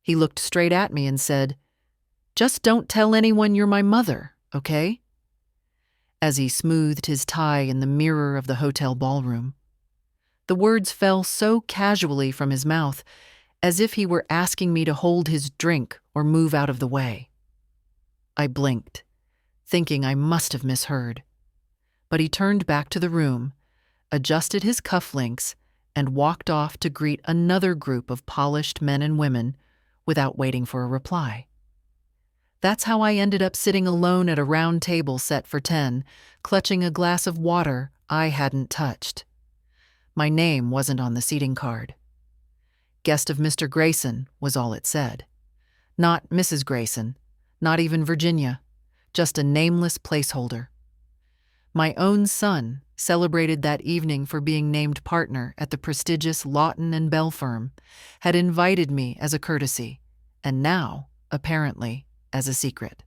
He looked straight at me and said, "Just don't tell anyone you're my mother, okay?" As he smoothed his tie in the mirror of the hotel ballroom. The words fell so casually from his mouth, as if he were asking me to hold his drink or move out of the way. I blinked, thinking I must have misheard. But he turned back to the room, adjusted his cufflinks, and walked off to greet another group of polished men and women without waiting for a reply. That's how I ended up sitting alone at a round table set for 10, clutching a glass of water I hadn't touched. My name wasn't on the seating card. Guest of Mr. Grayson was all it said. Not Mrs. Grayson, not even Virginia, just a nameless placeholder. My own son celebrated that evening for being named partner at the prestigious Lawton and Bell firm, had invited me as a courtesy, and now, apparently, as a secret.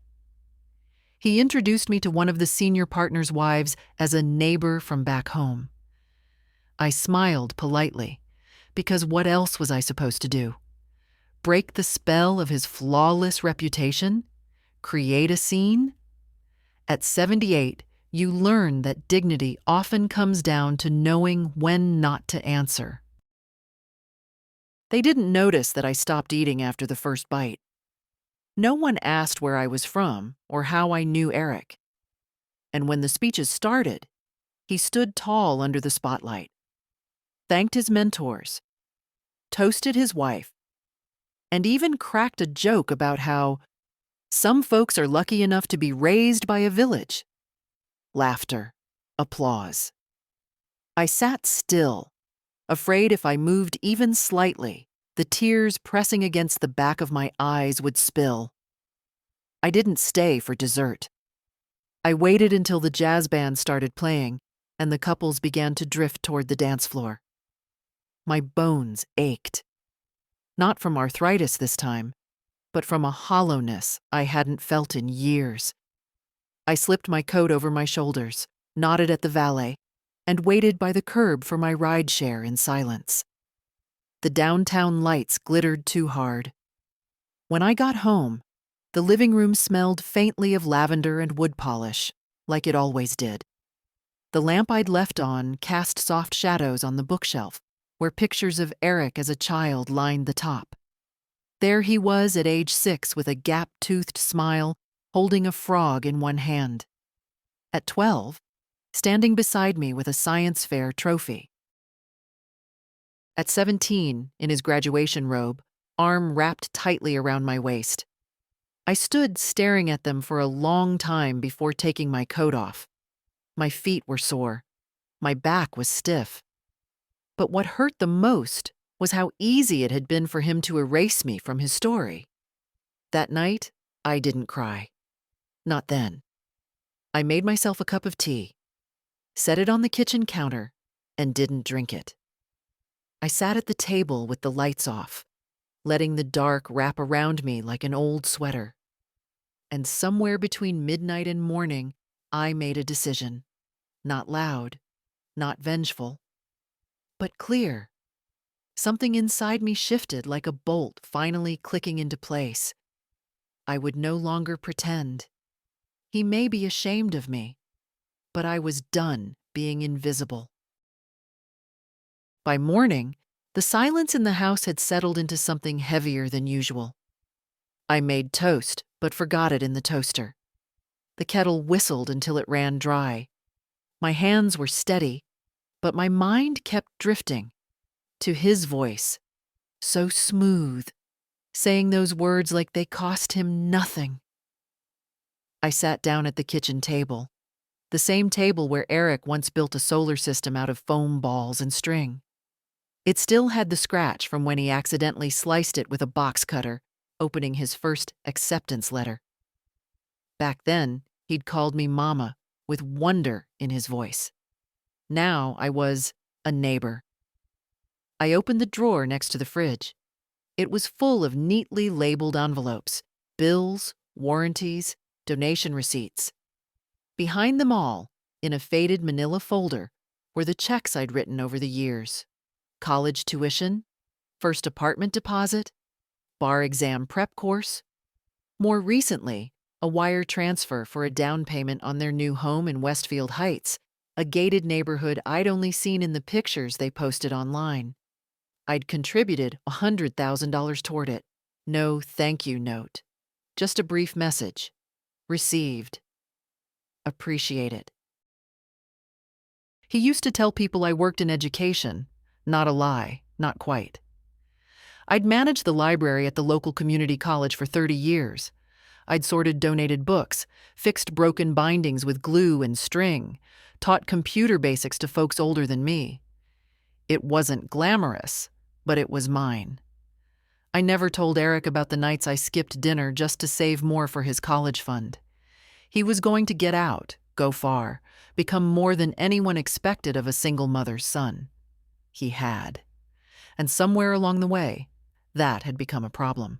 He introduced me to one of the senior partner's wives as a neighbor from back home. I smiled politely, because what else was I supposed to do? Break the spell of his flawless reputation? Create a scene? At 78, you learn that dignity often comes down to knowing when not to answer. They didn't notice that I stopped eating after the first bite. No one asked where I was from or how I knew Eric. And when the speeches started, he stood tall under the spotlight, thanked his mentors, toasted his wife, and even cracked a joke about how some folks are lucky enough to be raised by a village. Laughter, applause. I sat still, afraid if I moved even slightly, the tears pressing against the back of my eyes would spill. I didn't stay for dessert. I waited until the jazz band started playing and the couples began to drift toward the dance floor. My bones ached. Not from arthritis this time, but from a hollowness I hadn't felt in years. I slipped my coat over my shoulders, nodded at the valet, and waited by the curb for my rideshare in silence. The downtown lights glittered too hard. When I got home, the living room smelled faintly of lavender and wood polish, like it always did. The lamp I'd left on cast soft shadows on the bookshelf, where pictures of Eric as a child lined the top. There he was at age 6 with a gap-toothed smile, holding a frog in one hand. At 12, standing beside me with a science fair trophy. At 17, in his graduation robe, arm wrapped tightly around my waist. I stood staring at them for a long time before taking my coat off. My feet were sore. My back was stiff. But what hurt the most was how easy it had been for him to erase me from his story. That night, I didn't cry. Not then. I made myself a cup of tea, set it on the kitchen counter, and didn't drink it. I sat at the table with the lights off, letting the dark wrap around me like an old sweater. And somewhere between midnight and morning, I made a decision. Not loud, not vengeful, but clear. Something inside me shifted like a bolt finally clicking into place. I would no longer pretend. He may be ashamed of me, but I was done being invisible. By morning, the silence in the house had settled into something heavier than usual. I made toast, but forgot it in the toaster. The kettle whistled until it ran dry. My hands were steady, but my mind kept drifting to his voice, so smooth, saying those words like they cost him nothing. I sat down at the kitchen table, the same table where Eric once built a solar system out of foam balls and string. It still had the scratch from when he accidentally sliced it with a box cutter, opening his first acceptance letter. Back then, he'd called me Mama, with wonder in his voice. Now I was a neighbor. I opened the drawer next to the fridge. It was full of neatly labeled envelopes, bills, warranties, donation receipts. Behind them all, in a faded manila folder, were the checks I'd written over the years. College tuition, first apartment deposit, bar exam prep course. More recently, a wire transfer for a down payment on their new home in Westfield Heights, a gated neighborhood I'd only seen in the pictures they posted online. I'd contributed $100,000 toward it. No thank you note. Just a brief message. Received. Appreciate it. He used to tell people I worked in education. Not a lie, not quite. I'd managed the library at the local community college for 30 years. I'd sorted donated books, fixed broken bindings with glue and string, taught computer basics to folks older than me. It wasn't glamorous, but it was mine. I never told Eric about the nights I skipped dinner just to save more for his college fund. He was going to get out, go far, become more than anyone expected of a single mother's son. He had. And somewhere along the way, that had become a problem.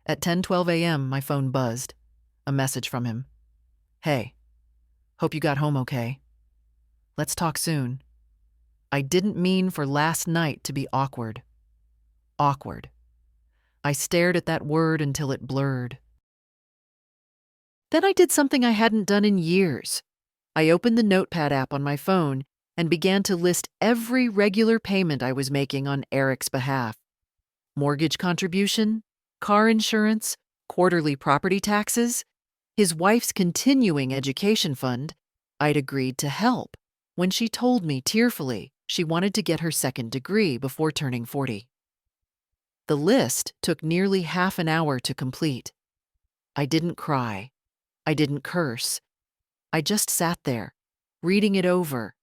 At 10:12 a.m., my phone buzzed. A message from him. Hey, hope you got home okay. Let's talk soon. I didn't mean for last night to be awkward. Awkward. I stared at that word until it blurred. Then I did something I hadn't done in years. I opened the Notepad app on my phone and began to list every regular payment I was making on Eric's behalf. Mortgage contribution, car insurance, quarterly property taxes, his wife's continuing education fund. I'd agreed to help when she told me tearfully she wanted to get her second degree before turning 40. The list took nearly half an hour to complete. I didn't cry. I didn't curse. I just sat there, reading it over,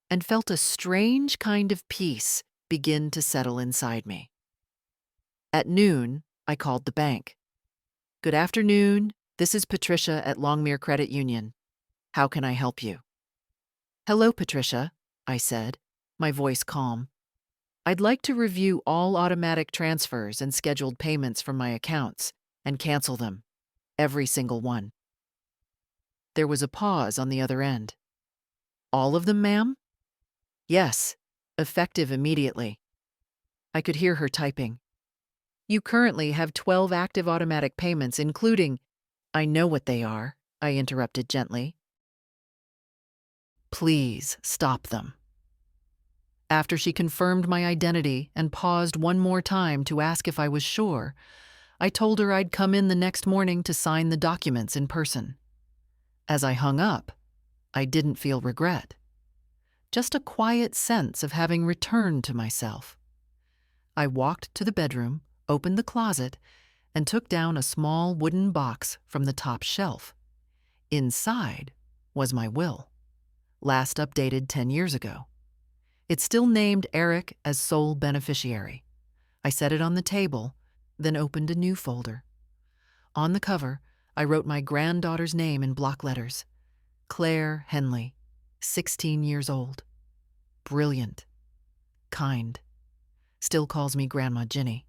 and felt a strange kind of peace begin to settle inside me. At noon, I called the bank. Good afternoon, this is Patricia at Longmere Credit Union. How can I help you? Hello, Patricia, I said, my voice calm. I'd like to review all automatic transfers and scheduled payments from my accounts and cancel them, every single one. There was a pause on the other end. All of them, ma'am? Yes, effective immediately. I could hear her typing. You currently have 12 active automatic payments, including— I know what they are, I interrupted gently. Please stop them. After she confirmed my identity and paused one more time to ask if I was sure, I told her I'd come in the next morning to sign the documents in person. As I hung up, I didn't feel regret. Just a quiet sense of having returned to myself. I walked to the bedroom, opened the closet, and took down a small wooden box from the top shelf. Inside was my will, last updated 10 years ago. It still named Eric as sole beneficiary. I set it on the table, then opened a new folder. On the cover, I wrote my granddaughter's name in block letters. Claire Henley, 16 years old. Brilliant. Kind. Still calls me Grandma Ginny.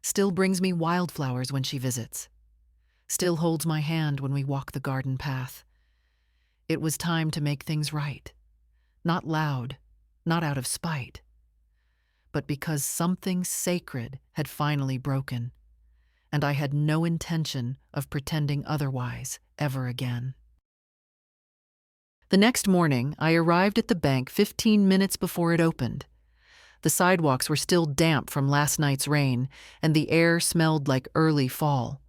Still brings me wildflowers when she visits. Still holds my hand when we walk the garden path. It was time to make things right. Not loud, not out of spite, but because something sacred had finally broken, and I had no intention of pretending otherwise ever again. The next morning, I arrived at the bank 15 minutes before it opened. The sidewalks were still damp from last night's rain, and the air smelled like early fall,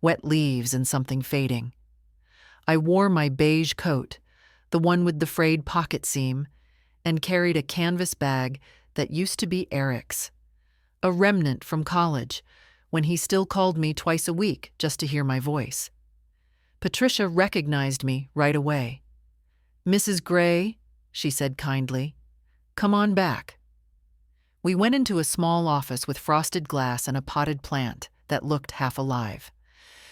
wet leaves and something fading. I wore my beige coat, the one with the frayed pocket seam, and carried a canvas bag that used to be Eric's, a remnant from college, when he still called me twice a week just to hear my voice. Patricia recognized me right away. Mrs. Gray, she said kindly, come on back. We went into a small office with frosted glass and a potted plant that looked half alive.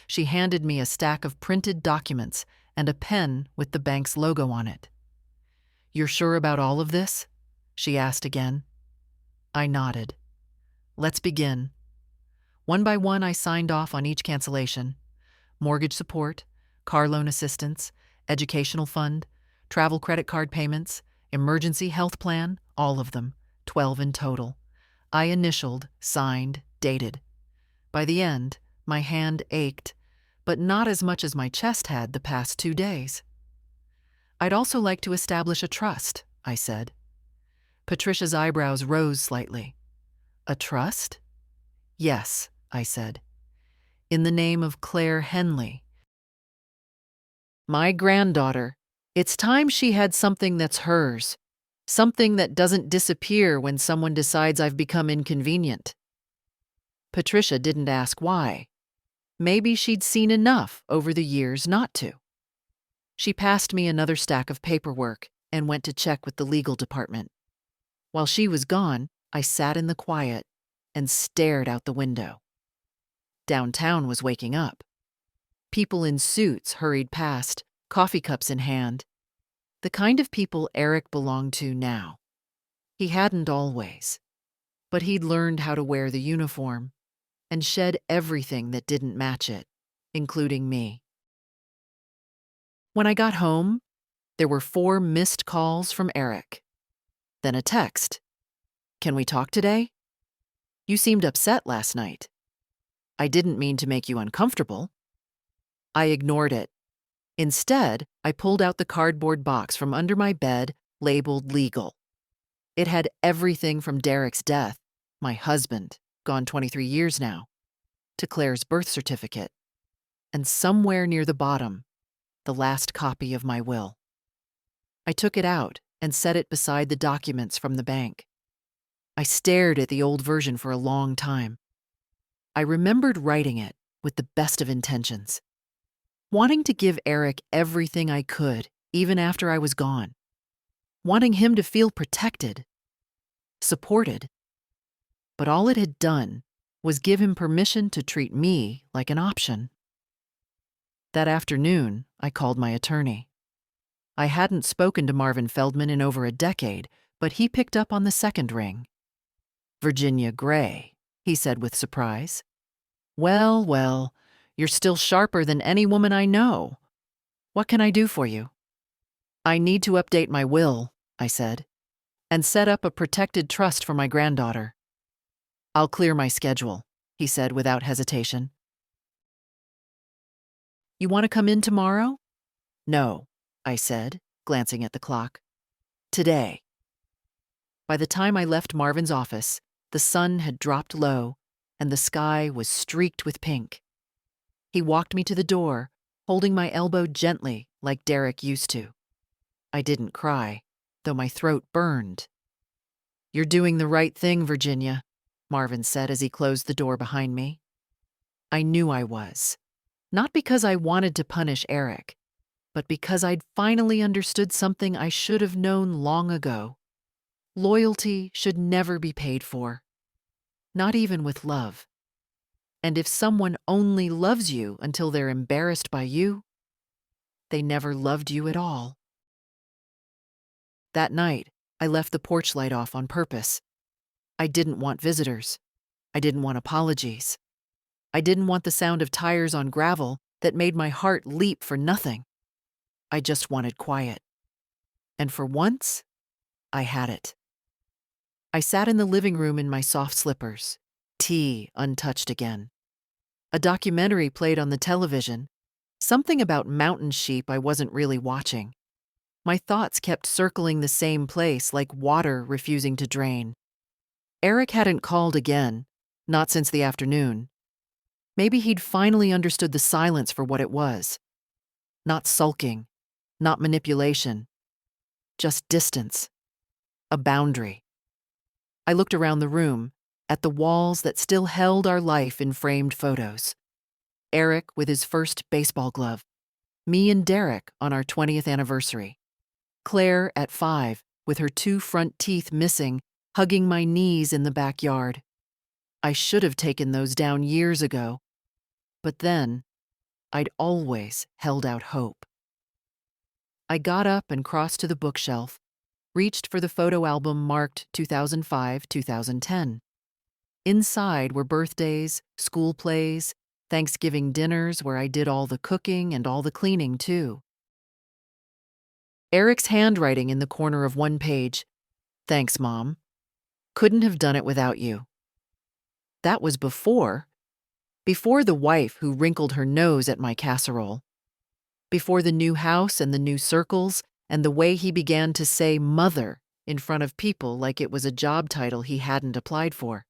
She handed me a stack of printed documents and a pen with the bank's logo on it. You're sure about all of this? She asked again. I nodded. Let's begin. One by one, I signed off on each cancellation. Mortgage support, car loan assistance, educational fund, travel credit card payments, emergency health plan, all of them, 12 in total. I initialed, signed, dated. By the end, my hand ached, but not as much as my chest had the past 2 days. I'd also like to establish a trust, I said. Patricia's eyebrows rose slightly. A trust? Yes, I said. In the name of Claire Henley. My granddaughter. It's time she had something that's hers. Something that doesn't disappear when someone decides I've become inconvenient. Patricia didn't ask why. Maybe she'd seen enough over the years not to. She passed me another stack of paperwork and went to check with the legal department. While she was gone, I sat in the quiet and stared out the window. Downtown was waking up. People in suits hurried past, coffee cups in hand. The kind of people Eric belonged to now. He hadn't always, but he'd learned how to wear the uniform and shed everything that didn't match it, including me. When I got home, there were 4 missed calls from Eric. Then a text. Can we talk today? You seemed upset last night. I didn't mean to make you uncomfortable. I ignored it. Instead, I pulled out the cardboard box from under my bed, labeled legal. It had everything from Derek's death, my husband, gone 23 years now, to Claire's birth certificate, and somewhere near the bottom, the last copy of my will. I took it out and set it beside the documents from the bank. I stared at the old version for a long time. I remembered writing it with the best of intentions, wanting to give Eric everything I could, even after I was gone, wanting him to feel protected, supported. But all it had done was give him permission to treat me like an option. That afternoon, I called my attorney. I hadn't spoken to Marvin Feldman in over a decade, but he picked up on the second ring. Virginia Gray, he said with surprise. Well, well, you're still sharper than any woman I know. What can I do for you? I need to update my will, I said, and set up a protected trust for my granddaughter. I'll clear my schedule, he said without hesitation. You want to come in tomorrow? No, I said, glancing at the clock. Today. By the time I left Marvin's office, the sun had dropped low and the sky was streaked with pink. He walked me to the door, holding my elbow gently like Derek used to. I didn't cry, though my throat burned. You're doing the right thing, Virginia, Marvin said as he closed the door behind me. I knew I was, not because I wanted to punish Eric, but because I'd finally understood something I should have known long ago. Loyalty should never be paid for, not even with love. And if someone only loves you until they're embarrassed by you, they never loved you at all. That night, I left the porch light off on purpose. I didn't want visitors. I didn't want apologies. I didn't want the sound of tires on gravel that made my heart leap for nothing. I just wanted quiet. And for once, I had it. I sat in the living room in my soft slippers, tea untouched again. A documentary played on the television, something about mountain sheep I wasn't really watching. My thoughts kept circling the same place like water refusing to drain. Eric hadn't called again, not since the afternoon. Maybe he'd finally understood the silence for what it was. Not sulking, not manipulation, just distance, a boundary. I looked around the room, at the walls that still held our life in framed photos. Eric with his first baseball glove, me and Derek on our 20th anniversary. Claire at 5, with her 2 front teeth missing, hugging my knees in the backyard. I should have taken those down years ago, but then I'd always held out hope. I got up and crossed to the bookshelf, reached for the photo album marked 2005-2010. Inside were birthdays, school plays, Thanksgiving dinners where I did all the cooking and all the cleaning too. Eric's handwriting in the corner of one page. Thanks, Mom. Couldn't have done it without you. That was before, Before the wife who wrinkled her nose at my casserole. Before the new house and the new circles and the way he began to say mother in front of people like it was a job title he hadn't applied for.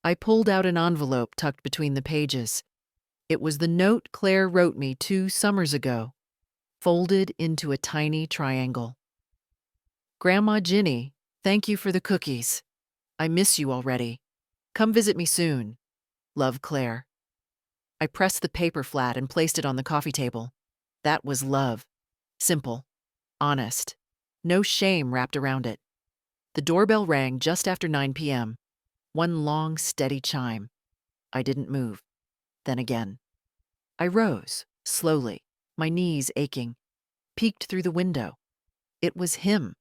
I pulled out an envelope tucked between the pages. It was the note Claire wrote me 2 summers ago, folded into a tiny triangle. Grandma Ginny, thank you for the cookies. I miss you already. Come visit me soon. Love, Claire. I pressed the paper flat and placed it on the coffee table. That was love. Simple. Honest. No shame wrapped around it. The doorbell rang just after 9 p.m. One long, steady chime. I didn't move. Then again. I rose, slowly, my knees aching, peeked through the window. It was him.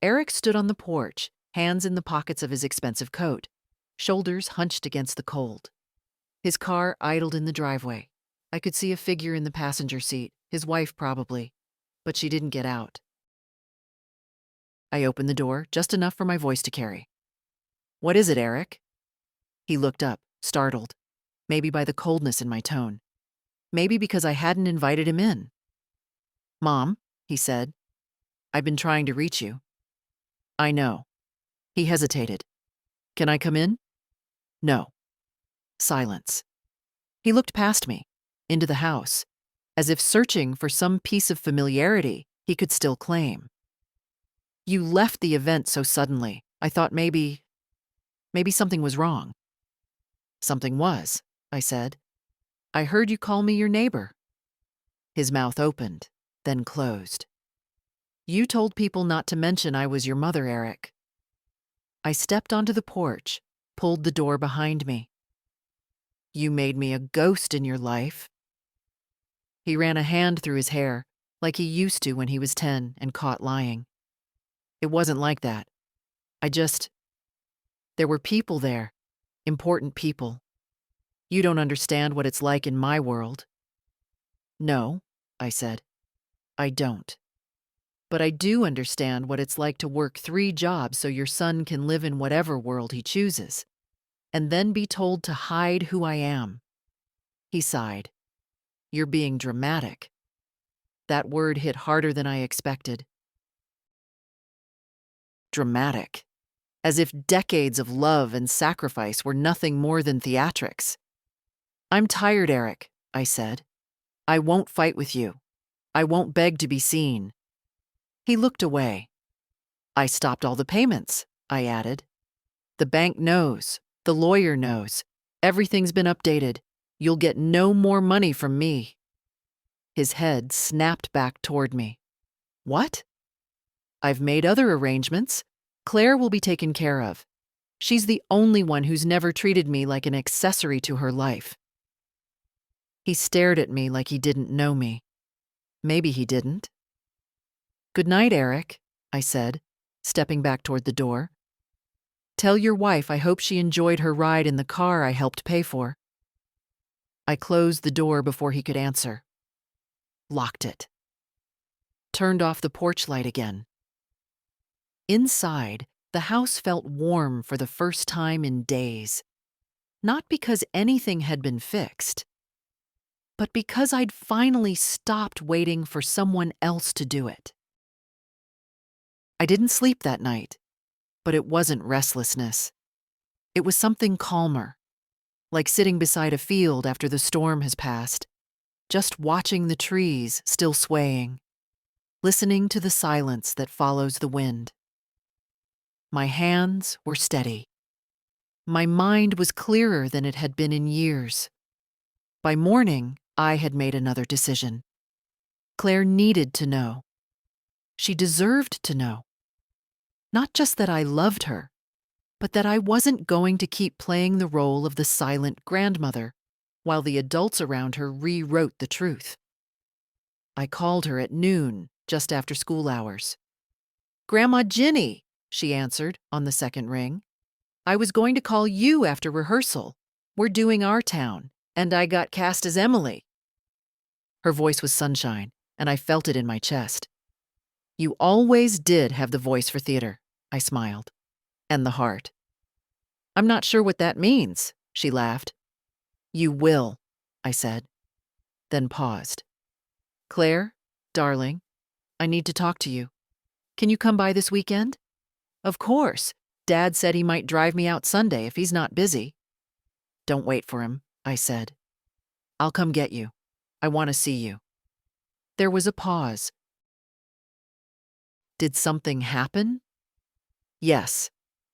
Eric stood on the porch, hands in the pockets of his expensive coat, shoulders hunched against the cold. His car idled in the driveway. I could see a figure in the passenger seat, his wife probably, but she didn't get out. I opened the door, just enough for my voice to carry. What is it, Eric? He looked up, startled, maybe by the coldness in my tone. Maybe because I hadn't invited him in. Mom, he said, I've been trying to reach you. I know. He hesitated. Can I come in? No. Silence. He looked past me, into the house, as if searching for some piece of familiarity he could still claim. You left the event so suddenly, I thought maybe something was wrong. Something was, I said. I heard you call me your neighbor. His mouth opened, then closed. You told people not to mention I was your mother, Eric. I stepped onto the porch, pulled the door behind me. You made me a ghost in your life. He ran a hand through his hair, like he used to when he was 10 and caught lying. It wasn't like that. There were people there, important people. You don't understand what it's like in my world. No, I said. I don't. But I do understand what it's like to work 3 jobs so your son can live in whatever world he chooses, and then be told to hide who I am. He sighed. You're being dramatic. That word hit harder than I expected. Dramatic. As if decades of love and sacrifice were nothing more than theatrics. I'm tired, Eric, I said. I won't fight with you. I won't beg to be seen. He looked away. I stopped all the payments, I added. The bank knows. The lawyer knows. Everything's been updated. You'll get no more money from me. His head snapped back toward me. What? I've made other arrangements. Claire will be taken care of. She's the only one who's never treated me like an accessory to her life. He stared at me like he didn't know me. Maybe he didn't. Good night, Eric, I said, stepping back toward the door. Tell your wife I hope she enjoyed her ride in the car I helped pay for. I closed the door before he could answer. Locked it. Turned off the porch light again. Inside, the house felt warm for the first time in days. Not because anything had been fixed, but because I'd finally stopped waiting for someone else to do it. I didn't sleep that night, but it wasn't restlessness. It was something calmer, like sitting beside a field after the storm has passed, just watching the trees still swaying, listening to the silence that follows the wind. My hands were steady. My mind was clearer than it had been in years. By morning, I had made another decision. Claire needed to know. She deserved to know. Not just that I loved her, but that I wasn't going to keep playing the role of the silent grandmother while the adults around her rewrote the truth. I called her at noon, just after school hours. Grandma Ginny, she answered on the second ring. I was going to call you after rehearsal. We're doing our town, and I got cast as Emily. Her voice was sunshine, and I felt it in my chest. You always did have the voice for theater, I smiled. And the heart. I'm not sure what that means, she laughed. You will, I said, then paused. Claire, darling, I need to talk to you. Can you come by this weekend? Of course. Dad said he might drive me out Sunday if he's not busy. Don't wait for him, I said. I'll come get you. I want to see you. There was a pause. Did something happen? Yes,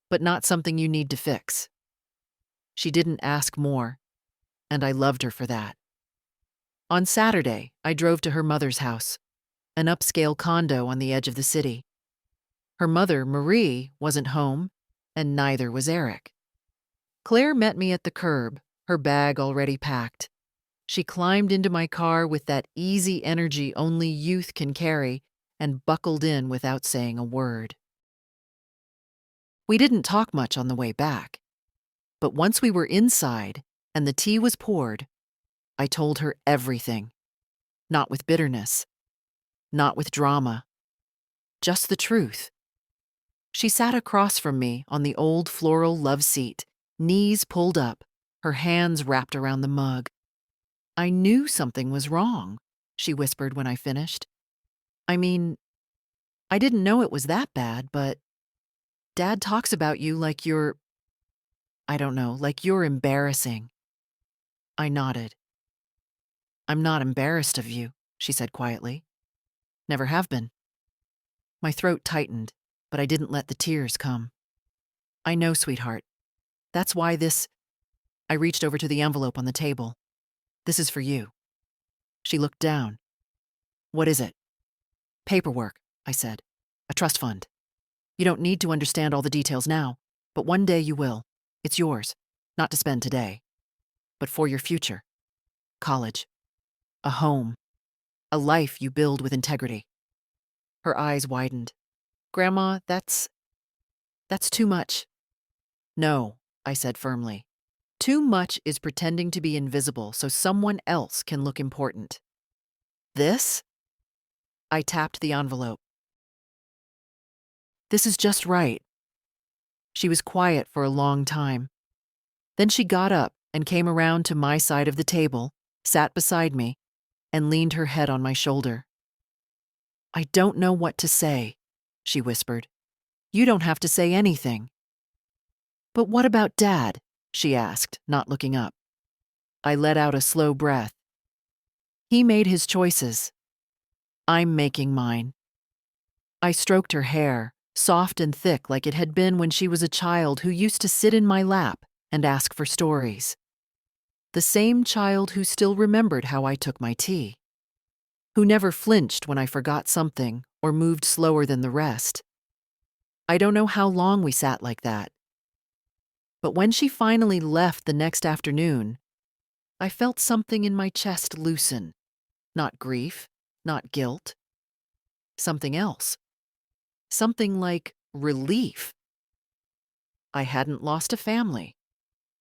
but not something you need to fix. She didn't ask more, and I loved her for that. On Saturday, I drove to her mother's house, an upscale condo on the edge of the city. Her mother, Marie, wasn't home, and neither was Eric. Claire met me at the curb, her bag already packed. She climbed into my car with that easy energy only youth can carry and buckled in without saying a word. We didn't talk much on the way back, but once we were inside and the tea was poured, I told her everything. Not with bitterness, not with drama, just the truth. She sat across from me on the old floral love seat, knees pulled up, her hands wrapped around the mug. I knew something was wrong, she whispered when I finished. I mean, I didn't know it was that bad, but Dad talks about you like you're, I don't know, like you're embarrassing. I nodded. I'm not embarrassed of you, she said quietly. Never have been. My throat tightened, but I didn't let the tears come. I know, sweetheart. That's why I reached over to the envelope on the table. This is for you. She looked down. What is it? Paperwork, I said. A trust fund. You don't need to understand all the details now, but one day you will. It's yours, not to spend today, but for your future. College. A home. A life you build with integrity. Her eyes widened. Grandma, that's too much. No, I said firmly. Too much is pretending to be invisible so someone else can look important. This? I tapped the envelope. This is just right. She was quiet for a long time. Then she got up and came around to my side of the table, sat beside me, and leaned her head on my shoulder. I don't know what to say, she whispered. You don't have to say anything. But what about Dad? She asked, not looking up. I let out a slow breath. He made his choices. I'm making mine. I stroked her hair, soft and thick like it had been when she was a child who used to sit in my lap and ask for stories. The same child who still remembered how I took my tea. Who never flinched when I forgot something or moved slower than the rest. I don't know how long we sat like that. But when she finally left the next afternoon, I felt something in my chest loosen. Not grief, not guilt. Something else. Something like relief. I hadn't lost a family.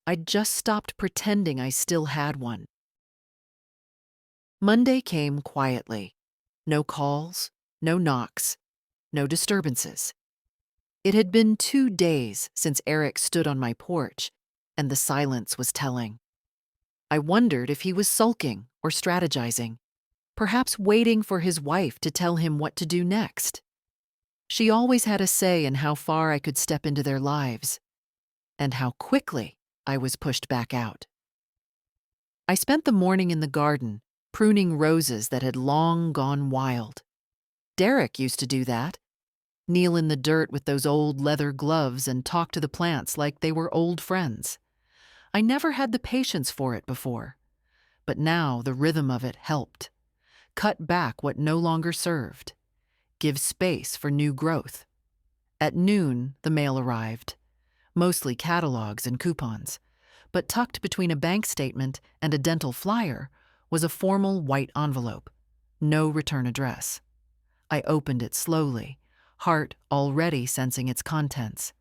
I'd just stopped pretending I still had one. Monday came quietly. No calls, no knocks, no disturbances. It had been 2 days since Eric stood on my porch, and the silence was telling. I wondered if he was sulking or strategizing, perhaps waiting for his wife to tell him what to do next. She always had a say in how far I could step into their lives, and how quickly I was pushed back out. I spent the morning in the garden, pruning roses that had long gone wild. Derek used to do that. Kneel in the dirt with those old leather gloves and talk to the plants like they were old friends. I never had the patience for it before, but now the rhythm of it helped. Cut back what no longer served. Give space for new growth. At noon, the mail arrived. Mostly catalogs and coupons, but tucked between a bank statement and a dental flyer was a formal white envelope. No return address. I opened it slowly, heart already sensing its contents.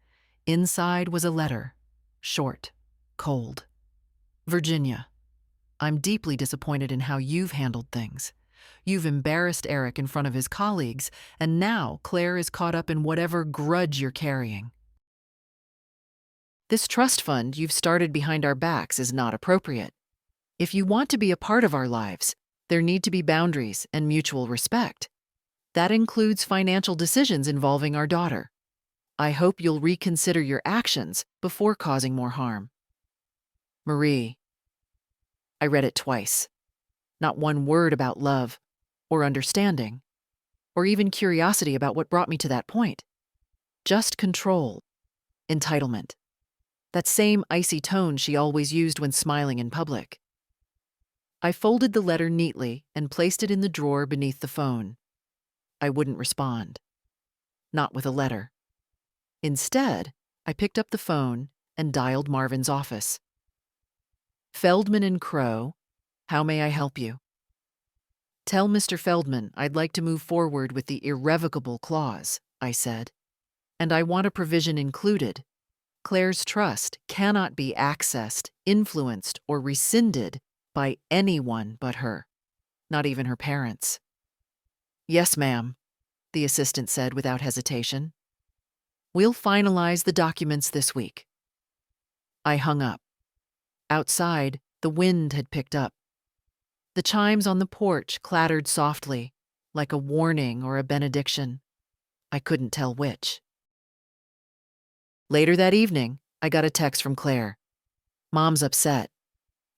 Inside was a letter, short, cold. Virginia, I'm deeply disappointed in how you've handled things. You've embarrassed Eric in front of his colleagues, and now Claire is caught up in whatever grudge you're carrying. This trust fund you've started behind our backs is not appropriate. If you want to be a part of our lives, there need to be boundaries and mutual respect. That includes financial decisions involving our daughter. I hope you'll reconsider your actions before causing more harm. Marie. I read it twice. Not one word about love, or understanding, or even curiosity about what brought me to that point. Just control, entitlement. That same icy tone she always used when smiling in public. I folded the letter neatly and placed it in the drawer beneath the phone. I wouldn't respond. Not with a letter. Instead, I picked up the phone and dialed Marvin's office. Feldman and Crow, how may I help you? Tell Mr. Feldman I'd like to move forward with the irrevocable clause, I said. And I want a provision included. Claire's trust cannot be accessed, influenced, or rescinded by anyone but her, not even her parents. Yes, ma'am, the assistant said without hesitation. We'll finalize the documents this week. I hung up. Outside, the wind had picked up. The chimes on the porch clattered softly, like a warning or a benediction. I couldn't tell which. Later that evening, I got a text from Claire. Mom's upset.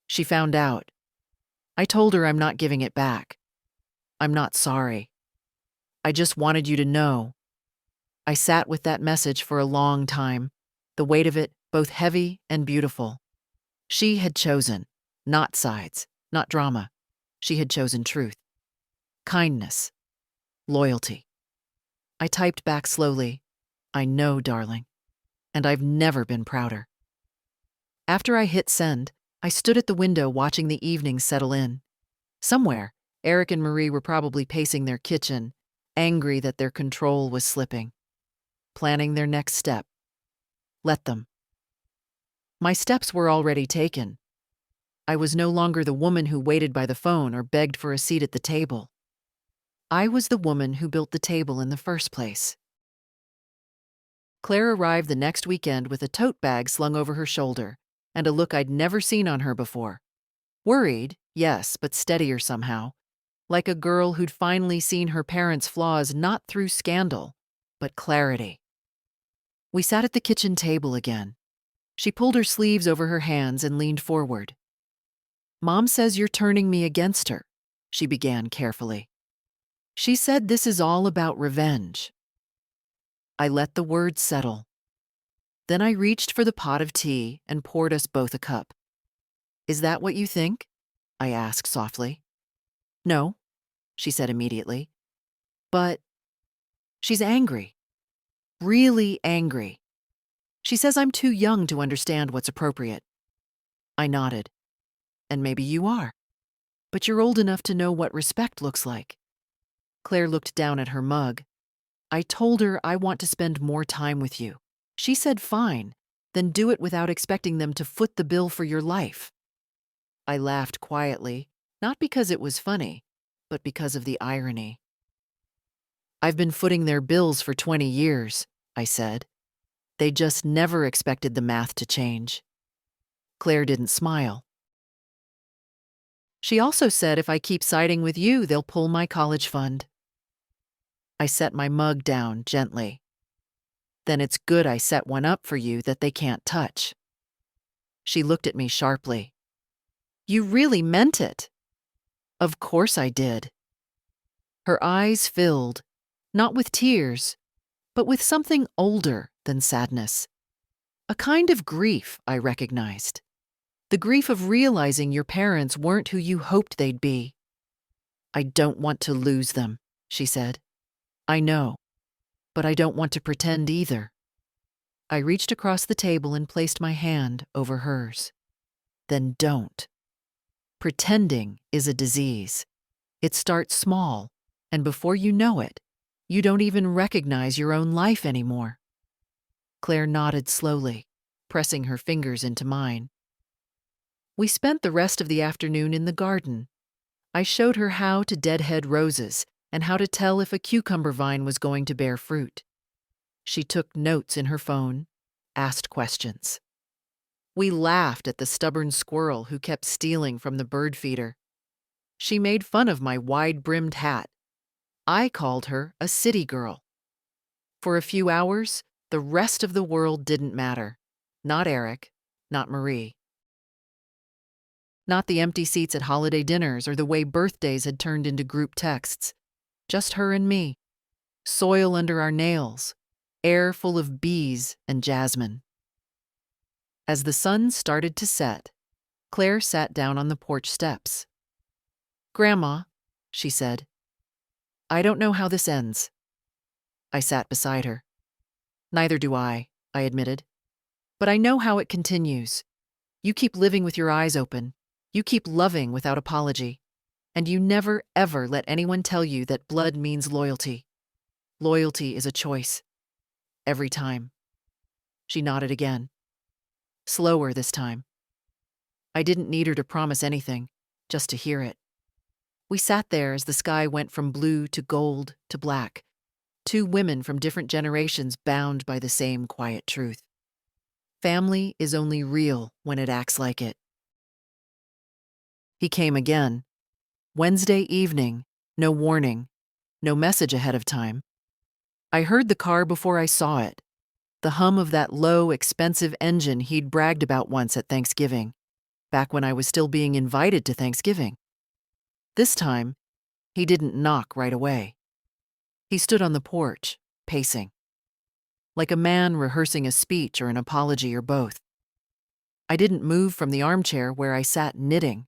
She found out. I told her I'm not giving it back. I'm not sorry. I just wanted you to know. I sat with that message for a long time, the weight of it both heavy and beautiful. She had chosen, not sides, not drama. She had chosen truth, kindness, loyalty. I typed back slowly, I know, darling, and I've never been prouder. After I hit send, I stood at the window watching the evening settle in. Somewhere, Eric and Marie were probably pacing their kitchen, angry that their control was slipping, planning their next step. Let them. My steps were already taken. I was no longer the woman who waited by the phone or begged for a seat at the table. I was the woman who built the table in the first place. Claire arrived the next weekend with a tote bag slung over her shoulder and a look I'd never seen on her before. Worried, yes, but steadier somehow, like a girl who'd finally seen her parents' flaws not through scandal, but clarity. We sat at the kitchen table again. She pulled her sleeves over her hands and leaned forward. Mom says you're turning me against her, she began carefully. She said this is all about revenge. I let the words settle. Then I reached for the pot of tea and poured us both a cup. Is that what you think? I asked softly. No, she said immediately. But she's angry. Really angry. She says I'm too young to understand what's appropriate. I nodded. And maybe you are. But you're old enough to know what respect looks like. Claire looked down at her mug. I told her I want to spend more time with you. She said fine, then do it without expecting them to foot the bill for your life. I laughed quietly, not because it was funny, but because of the irony. I've been footing their bills for 20 years, I said. They just never expected the math to change. Claire didn't smile. She also said if I keep siding with you, they'll pull my college fund. I set my mug down gently. Then it's good I set one up for you that they can't touch. She looked at me sharply. You really meant it. Of course I did. Her eyes filled, not with tears, but with something older than sadness. A kind of grief I recognized. The grief of realizing your parents weren't who you hoped they'd be. I don't want to lose them, she said. I know, but I don't want to pretend either. I reached across the table and placed my hand over hers. Then don't. Pretending is a disease. It starts small, and before you know it, you don't even recognize your own life anymore. Claire nodded slowly, pressing her fingers into mine. We spent the rest of the afternoon in the garden. I showed her how to deadhead roses and how to tell if a cucumber vine was going to bear fruit. She took notes in her phone, asked questions. We laughed at the stubborn squirrel who kept stealing from the bird feeder. She made fun of my wide-brimmed hat. I called her a city girl. For a few hours, the rest of the world didn't matter. Not Eric, not Marie. Not the empty seats at holiday dinners or the way birthdays had turned into group texts. Just her and me. Soil under our nails. Air full of bees and jasmine. As the sun started to set, Claire sat down on the porch steps. "Grandma," she said, "I don't know how this ends." I sat beside her. "Neither do I admitted. "But I know how it continues. You keep living with your eyes open. You keep loving without apology. And you never, ever let anyone tell you that blood means loyalty. Loyalty is a choice. Every time." She nodded again. Slower this time. I didn't need her to promise anything, just to hear it. We sat there as the sky went from blue to gold to black. Two women from different generations bound by the same quiet truth. Family is only real when it acts like it. He came again. Wednesday evening, no warning, no message ahead of time. I heard the car before I saw it. The hum of that low, expensive engine he'd bragged about once at Thanksgiving, back when I was still being invited to Thanksgiving. This time, he didn't knock right away. He stood on the porch, pacing. Like a man rehearsing a speech or an apology or both. I didn't move from the armchair where I sat knitting.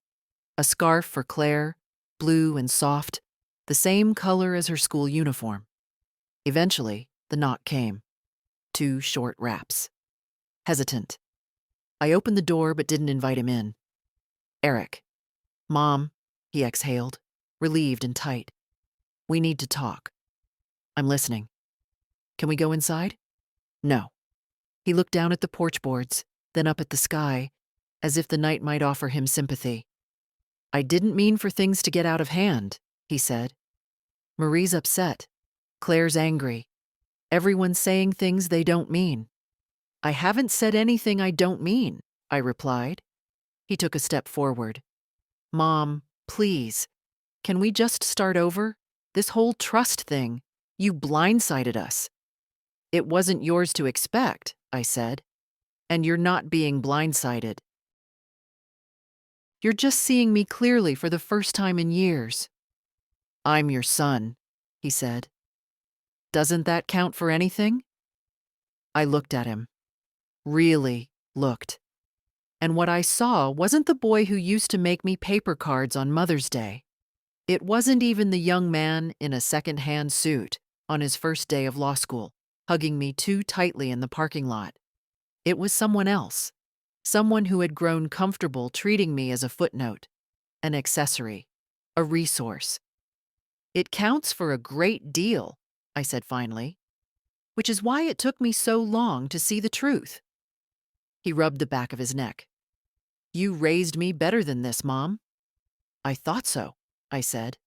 A scarf for Claire, blue and soft, the same color as her school uniform. Eventually, the knock came. 2 short raps. Hesitant. I opened the door but didn't invite him in. "Eric." "Mom," he exhaled, relieved and tight. "We need to talk." "I'm listening." "Can we go inside?" "No." He looked down at the porch boards, then up at the sky, as if the night might offer him sympathy. "I didn't mean for things to get out of hand," he said. "Marie's upset. Claire's angry. Everyone's saying things they don't mean." "I haven't said anything I don't mean," I replied. He took a step forward. "Mom, please, can we just start over? This whole trust thing, you blindsided us." "It wasn't yours to expect," I said. "And you're not being blindsided. You're just seeing me clearly for the first time in years." "I'm your son," he said. "Doesn't that count for anything?" I looked at him. Really looked. And what I saw wasn't the boy who used to make me paper cards on Mother's Day. It wasn't even the young man in a second-hand suit on his first day of law school, hugging me too tightly in the parking lot. It was someone else. Someone who had grown comfortable treating me as a footnote, an accessory, a resource. "It counts for a great deal," I said finally, "which is why it took me so long to see the truth." He rubbed the back of his neck. "You raised me better than this, Mom." "I thought so," I said.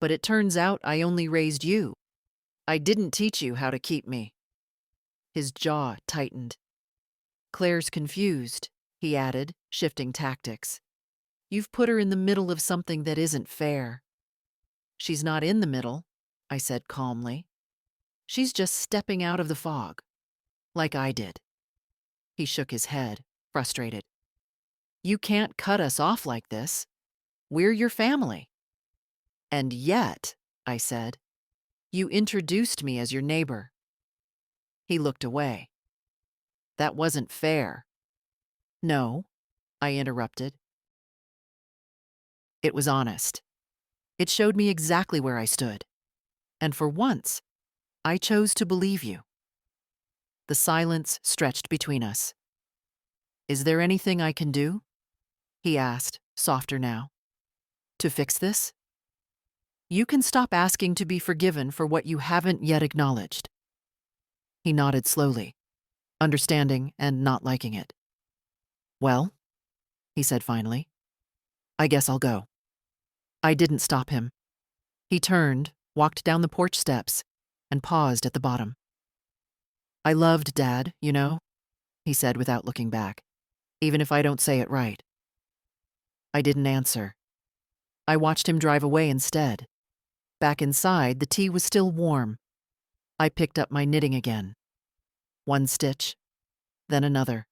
"But it turns out I only raised you. I didn't teach you how to keep me." His jaw tightened. "Claire's confused," he added, shifting tactics. "You've put her in the middle of something that isn't fair." "She's not in the middle," I said calmly. "She's just stepping out of the fog, like I did." He shook his head, frustrated. "You can't cut us off like this. We're your family." "And yet," I said, "you introduced me as your neighbor." He looked away. "That wasn't fair." "No," I interrupted. "It was honest. It showed me exactly where I stood. And for once, I chose to believe you." The silence stretched between us. "Is there anything I can do?" he asked, softer now. "To fix this?" "You can stop asking to be forgiven for what you haven't yet acknowledged." He nodded slowly, understanding and not liking it. "Well," he said finally, "I guess I'll go." I didn't stop him. He turned, walked down the porch steps, and paused at the bottom. "I loved Dad, you know," he said without looking back. even if I don't say it right. I didn't answer. I watched him drive away instead. Back inside, the tea was still warm. I picked up my knitting again. One stitch, then another.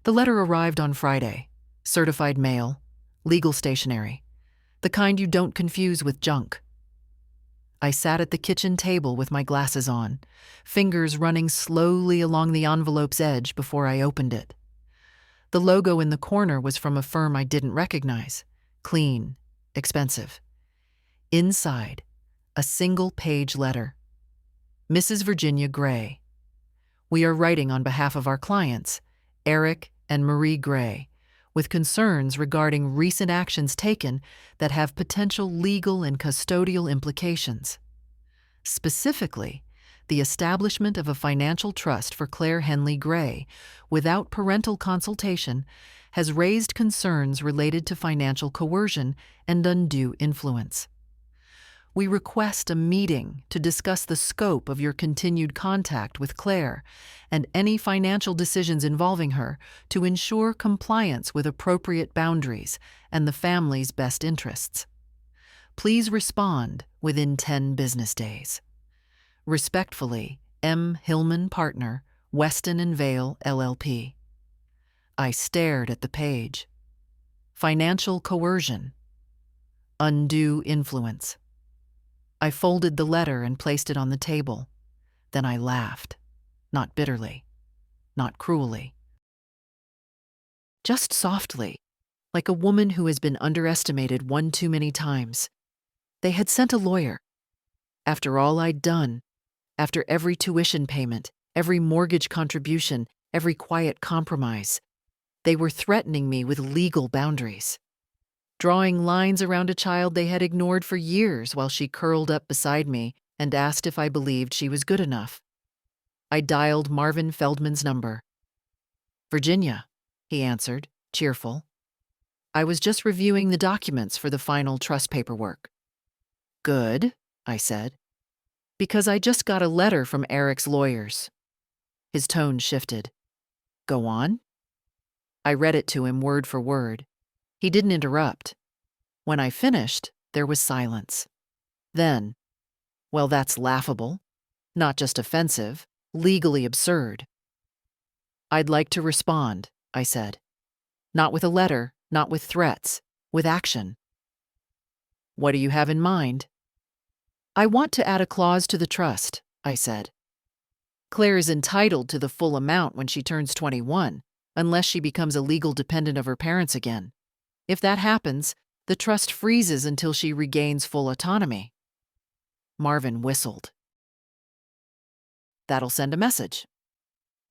The letter arrived on Friday. Certified mail, legal stationery, the kind you don't confuse with junk. I sat at the kitchen table with my glasses on, fingers running slowly along the envelope's edge before I opened it. The logo in the corner was from a firm I didn't recognize. Clean, expensive. Inside, a single-page letter. Mrs. Virginia Gray. We are writing on behalf of our clients, Eric and Marie Gray, with concerns regarding recent actions taken that have potential legal and custodial implications. Specifically, the establishment of a financial trust for Claire Henley Gray without parental consultation has raised concerns related to financial coercion and undue influence. We request a meeting to discuss the scope of your continued contact with Claire and any financial decisions involving her to ensure compliance with appropriate boundaries and the family's best interests. Please respond within 10 business days. Respectfully, M. Hillman Partner, Weston and Vale, LLP. I stared at the page. Financial coercion. Undue influence. I folded the letter and placed it on the table. Then I laughed. Not bitterly. Not cruelly. Just softly, like a woman who has been underestimated one too many times. They had sent a lawyer. After all I'd done, after every tuition payment, every mortgage contribution, every quiet compromise, they were threatening me with legal boundaries. Drawing lines around a child they had ignored for years while she curled up beside me and asked if I believed she was good enough. I dialed Marvin Feldman's number. "Virginia," he answered, cheerful. "I was just reviewing the documents for the final trust paperwork." "Good," I said, "because I just got a letter from Eric's lawyers." His tone shifted. "Go on." I read it to him word for word. He didn't interrupt. When I finished, there was silence. Then, "Well, that's laughable. Not just offensive, legally absurd." "I'd like to respond," I said. "Not with a letter, not with threats, with action." "What do you have in mind?" "I want to add a clause to the trust," I said. "Claire is entitled to the full amount when she turns 21, unless she becomes a legal dependent of her parents again. If that happens, the trust freezes until she regains full autonomy." Marvin whistled. "That'll send a message."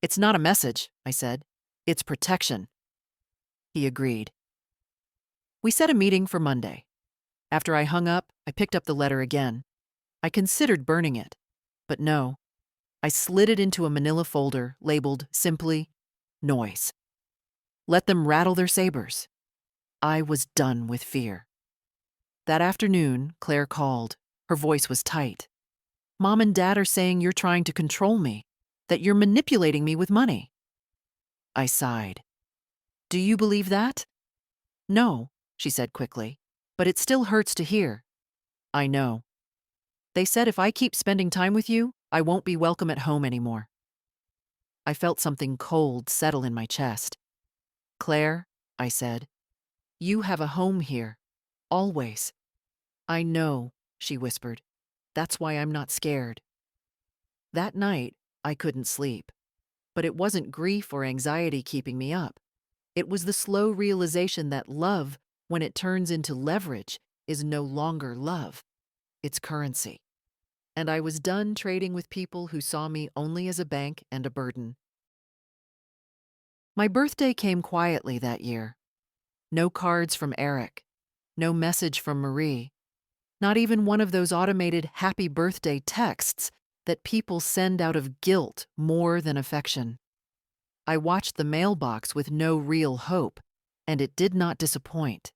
"It's not a message," I said. "It's protection." He agreed. We set a meeting for Monday. After I hung up, I picked up the letter again. I considered burning it, but no. I slid it into a manila folder labeled simply, "Noise." Let them rattle their sabers. I was done with fear. That afternoon, Claire called. Her voice was tight. "Mom and Dad are saying you're trying to control me, that you're manipulating me with money." I sighed. "Do you believe that?" "No," she said quickly, "but it still hurts to hear." "I know. They said if I keep spending time with you, I won't be welcome at home anymore." I felt something cold settle in my chest. "Claire," I said, "you have a home here. Always." "I know," she whispered. "That's why I'm not scared." That night, I couldn't sleep. But it wasn't grief or anxiety keeping me up. It was the slow realization that love, when it turns into leverage, is no longer love. It's currency. And I was done trading with people who saw me only as a bank and a burden. My birthday came quietly that year. No cards from Eric. No message from Marie. Not even one of those automated happy birthday texts that people send out of guilt more than affection. I watched the mailbox with no real hope, and it did not disappoint.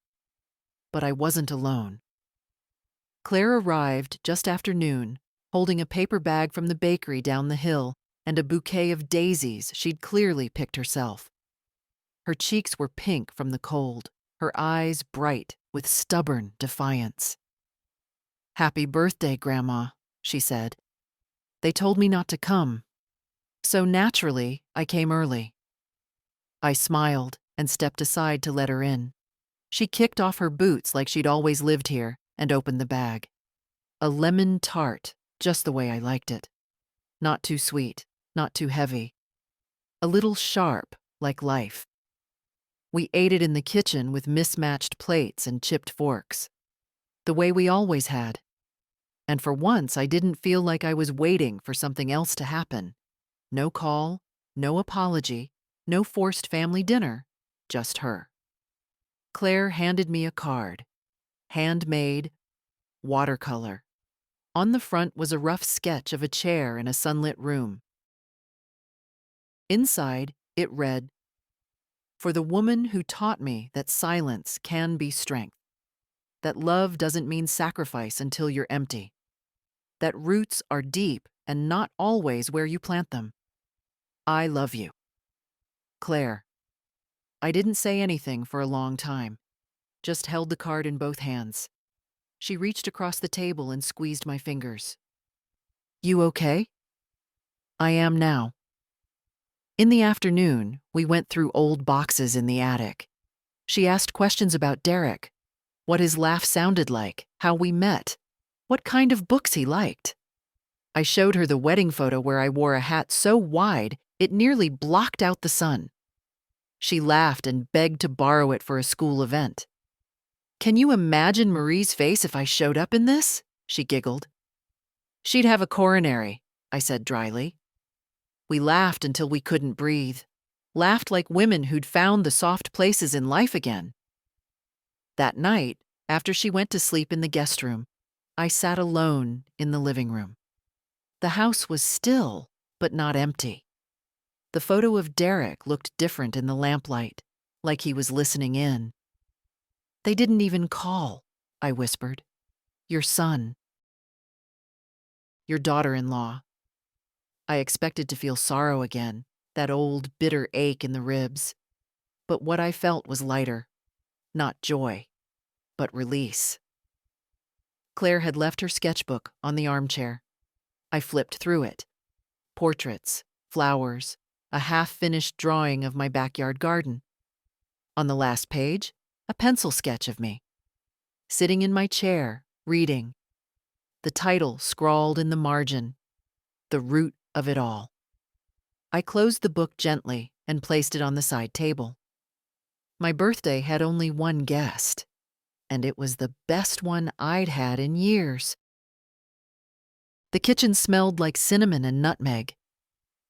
But I wasn't alone. Claire arrived just after noon, holding a paper bag from the bakery down the hill and a bouquet of daisies she'd clearly picked herself. Her cheeks were pink from the cold, her eyes bright with stubborn defiance. "Happy birthday, Grandma," she said. "They told me not to come, so naturally I came early." I smiled and stepped aside to let her in. She kicked off her boots like she'd always lived here and opened the bag. A lemon tart, just the way I liked it. Not too sweet, not too heavy. A little sharp, like life. We ate it in the kitchen with mismatched plates and chipped forks. The way we always had. And for once, I didn't feel like I was waiting for something else to happen. No call, no apology, no forced family dinner, just her. Claire handed me a card. Handmade, watercolor. On the front was a rough sketch of a chair in a sunlit room. Inside, it read, "For the woman who taught me that silence can be strength, that love doesn't mean sacrifice until you're empty, that roots are deep and not always where you plant them. I love you. Claire." I didn't say anything for a long time, just held the card in both hands. She reached across the table and squeezed my fingers. "You okay?" "I am now." In the afternoon, we went through old boxes in the attic. She asked questions about Derek, what his laugh sounded like, how we met, what kind of books he liked. I showed her the wedding photo where I wore a hat so wide it nearly blocked out the sun. She laughed and begged to borrow it for a school event. "Can you imagine Marie's face if I showed up in this?" she giggled. "She'd have a coronary," I said dryly. We laughed until we couldn't breathe. Laughed like women who'd found the soft places in life again. That night, after she went to sleep in the guest room, I sat alone in the living room. The house was still, but not empty. The photo of Derek looked different in the lamplight, like he was listening in. "They didn't even call," I whispered. "Your son. Your daughter-in-law." I expected to feel sorrow again, that old bitter ache in the ribs. But what I felt was lighter. Not joy, but release. Claire had left her sketchbook on the armchair. I flipped through it. Portraits, flowers, a half-finished drawing of my backyard garden. On the last page, a pencil sketch of me. Sitting in my chair, reading. The title scrawled in the margin, "The Root of It All." I closed the book gently and placed it on the side table. My birthday had only one guest, and it was the best one I'd had in years. The kitchen smelled like cinnamon and nutmeg.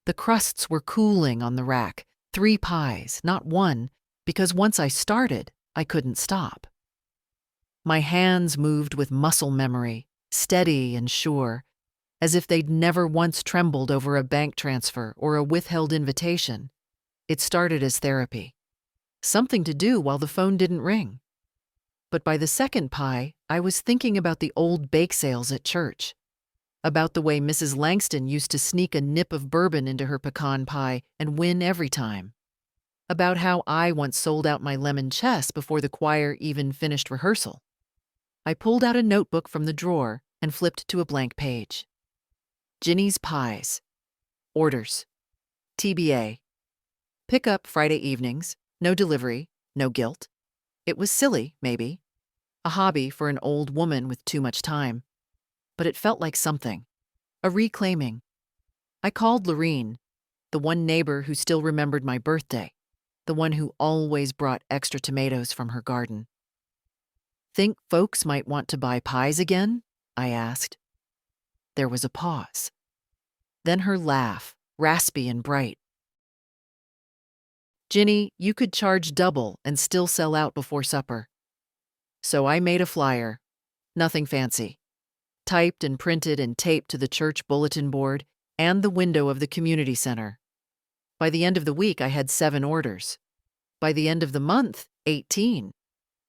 The crusts were cooling on the rack, 3 pies, not one, because once I started, I couldn't stop. My hands moved with muscle memory, steady and sure, as if they'd never once trembled over a bank transfer or a withheld invitation. It started as therapy. Something to do while the phone didn't ring. But by the second pie, I was thinking about the old bake sales at church. About the way Mrs. Langston used to sneak a nip of bourbon into her pecan pie and win every time. About how I once sold out my lemon chess before the choir even finished rehearsal. I pulled out a notebook from the drawer and flipped to a blank page. Ginny's Pies. Orders. TBA. Pick up Friday evenings. No delivery. No guilt. It was silly, maybe. A hobby for an old woman with too much time. But it felt like something. A reclaiming. I called Lorene, the one neighbor who still remembered my birthday, the one who always brought extra tomatoes from her garden. "Think folks might want to buy pies again?" I asked. There was a pause. Then her laugh, raspy and bright. "Ginny, you could charge double and still sell out before supper." So I made a flyer. Nothing fancy. Typed and printed and taped to the church bulletin board and the window of the community center. By the end of the week, I had 7 orders. By the end of the month, 18.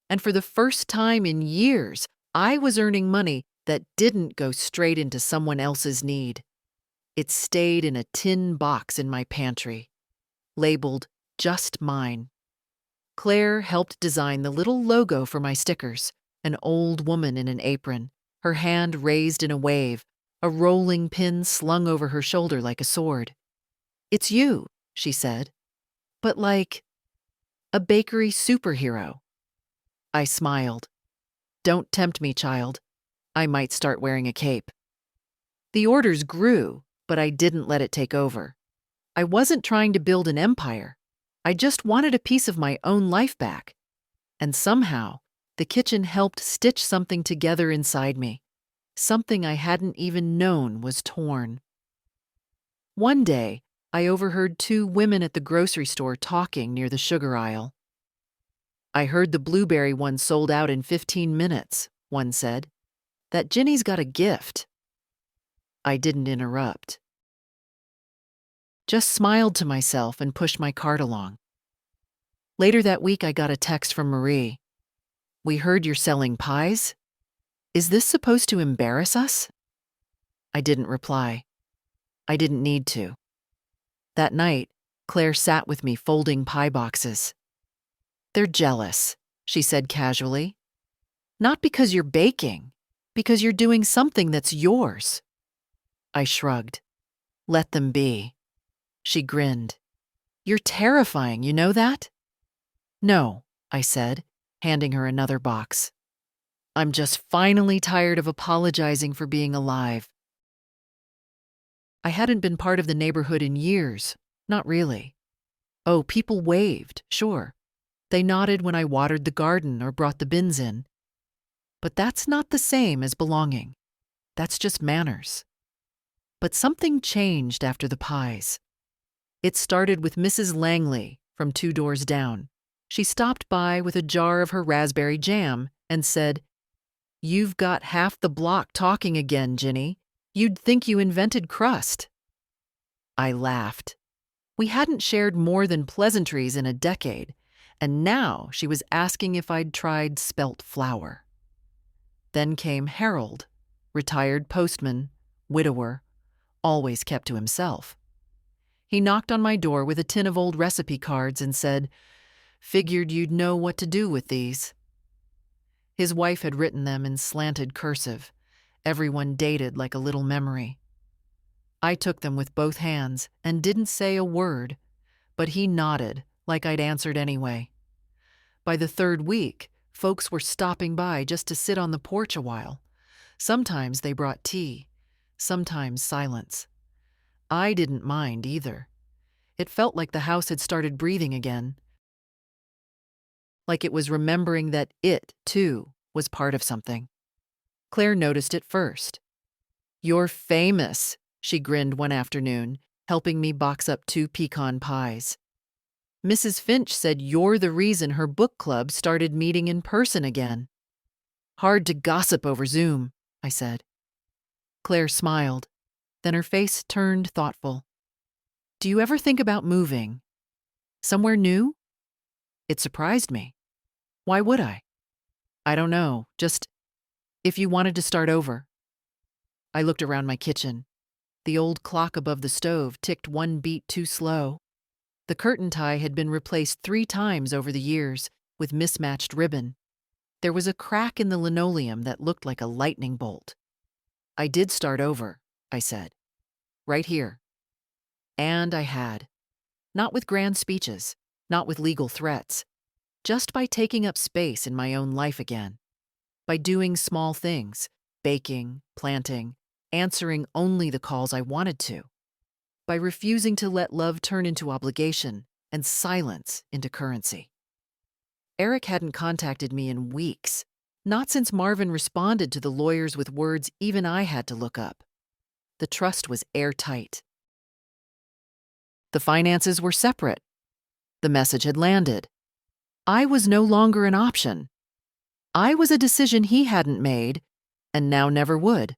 And for the first time in years, I was earning money that didn't go straight into someone else's need. It stayed in a tin box in my pantry, labeled "Just Mine." Claire helped design the little logo for my stickers, an old woman in an apron, her hand raised in a wave, a rolling pin slung over her shoulder like a sword. "It's you," she said, "but like a bakery superhero." I smiled. "Don't tempt me, child. I might start wearing a cape." The orders grew, but I didn't let it take over. I wasn't trying to build an empire. I just wanted a piece of my own life back. And somehow, the kitchen helped stitch something together inside me, something I hadn't even known was torn. One day, I overheard two women at the grocery store talking near the sugar aisle. "I heard the blueberry one sold out in 15 minutes, one said. "That Ginny's got a gift." I didn't interrupt. Just smiled to myself and pushed my cart along. Later that week, I got a text from Marie. "We heard you're selling pies. Is this supposed to embarrass us?" I didn't reply. I didn't need to. That night, Claire sat with me folding pie boxes. "They're jealous," she said casually. "Not because you're baking, because you're doing something that's yours." I shrugged. "Let them be." She grinned. "You're terrifying, you know that?" "No," I said, handing her another box. "I'm just finally tired of apologizing for being alive." I hadn't been part of the neighborhood in years, not really. Oh, people waved, sure. They nodded when I watered the garden or brought the bins in. But that's not the same as belonging. That's just manners. But something changed after the pies. It started with Mrs. Langley from 2 doors down. She stopped by with a jar of her raspberry jam and said, "You've got half the block talking again, Ginny. You'd think you invented crust." I laughed. We hadn't shared more than pleasantries in a decade, and now she was asking if I'd tried spelt flour. Then came Harold, retired postman, widower, always kept to himself. He knocked on my door with a tin of old recipe cards and said, "Figured you'd know what to do with these." His wife had written them in slanted cursive, everyone dated like a little memory. I took them with both hands and didn't say a word, but he nodded like I'd answered anyway. By the 3rd week, folks were stopping by just to sit on the porch a while. Sometimes they brought tea, sometimes silence. I didn't mind either. It felt like the house had started breathing again, like it was remembering that it, too, was part of something. Claire noticed it first. "You're famous," she grinned one afternoon, helping me box up 2 pecan pies. "Mrs. Finch said you're the reason her book club started meeting in person again." "Hard to gossip over Zoom," I said. Claire smiled. Then her face turned thoughtful. "Do you ever think about moving? Somewhere new?" It surprised me. Why would I? "I don't know, just if you wanted to start over." I looked around my kitchen. The old clock above the stove ticked 1 beat too slow. The curtain tie had been replaced 3 times over the years with mismatched ribbon. There was a crack in the linoleum that looked like a lightning bolt. "I did start over," I said. "Right here." And I had. Not with grand speeches, not with legal threats. Just by taking up space in my own life again. By doing small things, baking, planting, answering only the calls I wanted to. By refusing to let love turn into obligation and silence into currency. Eric hadn't contacted me in weeks, not since Marvin responded to the lawyers with words even I had to look up. The trust was airtight. The finances were separate. The message had landed. I was no longer an option. I was a decision he hadn't made, and now never would.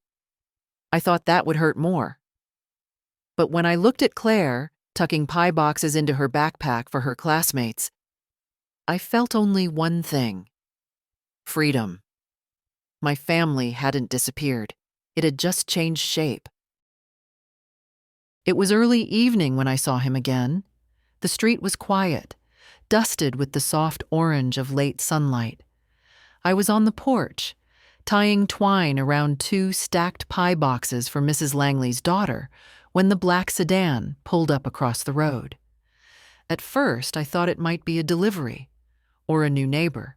I thought that would hurt more. But when I looked at Claire, tucking pie boxes into her backpack for her classmates, I felt only one thing: freedom. My family hadn't disappeared. It had just changed shape. It was early evening when I saw him again. The street was quiet. dusted with the soft orange of late sunlight. I was on the porch, tying twine around 2 stacked pie boxes for Mrs. Langley's daughter, when the black sedan pulled up across the road. At first, I thought it might be a delivery or a new neighbor.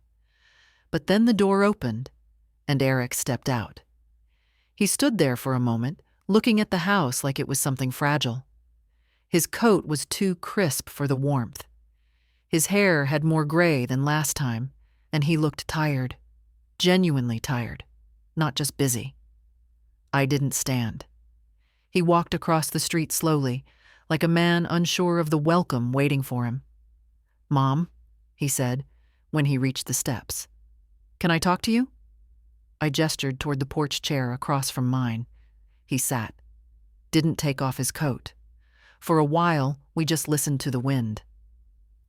But then the door opened, and Eric stepped out. He stood there for a moment, looking at the house like it was something fragile. His coat was too crisp for the warmth. His hair had more gray than last time, and he looked tired, genuinely tired, not just busy. I didn't stand. He walked across the street slowly, like a man unsure of the welcome waiting for him. "Mom," he said, when he reached the steps. "Can I talk to you?" I gestured toward the porch chair across from mine. He sat, didn't take off his coat. For a while, we just listened to the wind.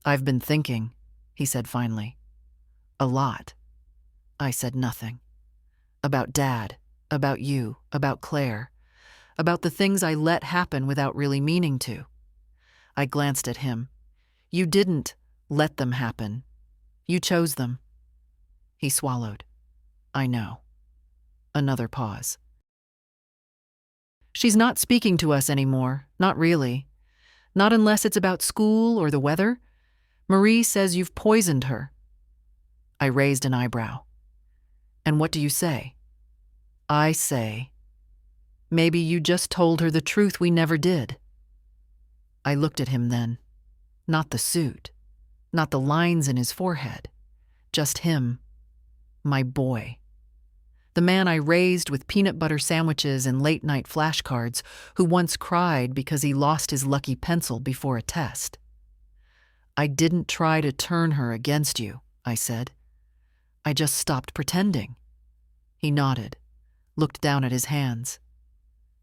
"I've been thinking," he said finally. "A lot." I said nothing. About Dad, about you, about Claire, about the things I let happen without really meaning to. I glanced at him. "You didn't let them happen. You chose them." He swallowed. "I know." Another pause. "She's not speaking to us anymore, not really. Not unless it's about school or the weather. Marie says you've poisoned her." I raised an eyebrow. "And what do you say?" "I say, maybe you just told her the truth we never did." I looked at him then. Not the suit, not the lines in his forehead, just him, my boy. The man I raised with peanut butter sandwiches and late-night flashcards, who once cried because he lost his lucky pencil before a test. "I didn't try to turn her against you," I said. "I just stopped pretending." He nodded, looked down at his hands.